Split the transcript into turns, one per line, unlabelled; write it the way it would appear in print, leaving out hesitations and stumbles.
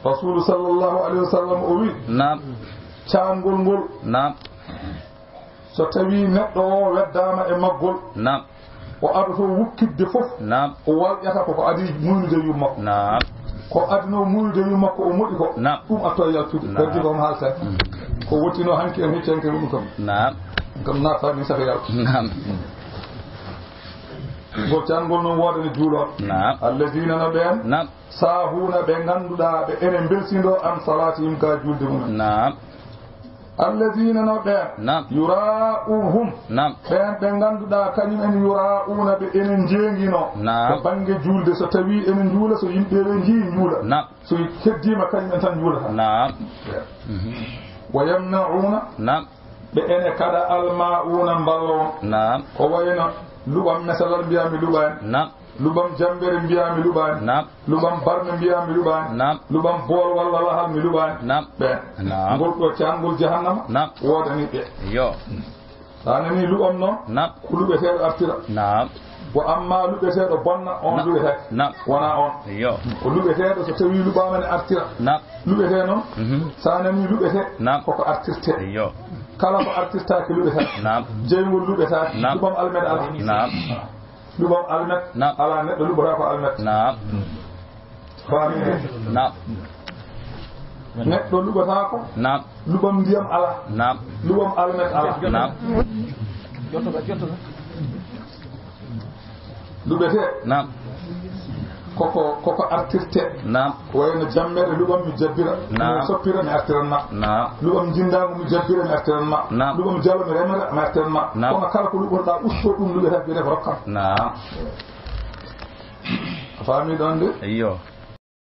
rasulu sallallahu alaihi wasallam o wi
nam
caangol ngol
nam
so tawi neɗɗo o weddama e maggol
nam
o adoto wukkidde fof
nam
o walƴata koko adi muynude yum makko
nam
ko adino muynude yum makko o moƴi ko ɗum atto e yaltude heddi ko haalta ko wottino hanki en heccenke ɗum kam
nam
kam naatani saka yaltu
nam
ngol caangol noon woodani juuloɓe
nam
alladina no ɓen
nam
sahuna ɓe ganduɗa ɓe enen belsido an salatihim ka julde mumen
nam
alladina no ɓen
nam
yura'uhum
nam
ɓen ɓe ganduɗa kañum en yura'una ɓe enen jeeguino
nam
to banggue julde so tawi enen juula so yimɓeɓe jii juula
nam
so heddima kañum en tan juulata
nam
wa yamna'una
nam
ɓe ene kada alma'una mballo
nam
ko wayno luɓam mesalal mbiyami luɓani
nam
luɓam jambere mbiyami luɓani
nam
luɓam barme mbiyami luɓani
nam
luɓam bool walla lahal mi luɓani
nam
ɓen
nam
ngol ɗo caangol jahannama
nam
wodani ɓe
yo
sa nani luɓam noon
nam
ko luɓeteɗo artira
nam
wo amma luɓeteɗo bonna on luɓetake
nam
wona on
yo
ko luɓeteɗo so tawi luɓama ne artira
nam
luɓete noon sa nani luɓete
nam
koko artirte
yo
kala ko artirtake luɓetake
nam
jeygol luɓetake
nam
luɓam almet ala
nam
luɓam almet
nam
ala neɗɗo luɓata ko almet
nam
famine
nam
neɗɗo luɓata ko
nam
luɓam ndiyam ala
nam
luɓam almet ala
nam
luɓete
nam
koko artirte
nam
wayno jammere luɓam mi jabbira mi soppira mi artiranma
nam
luɓam jindago mi jabbira mi artiranma
nam
luɓam jalo mi remata mi artiranma kono kala ko luɓotoɗa usto ɗum luɓetake wiyete ko rokkam
nam
a faami ɗon de
yo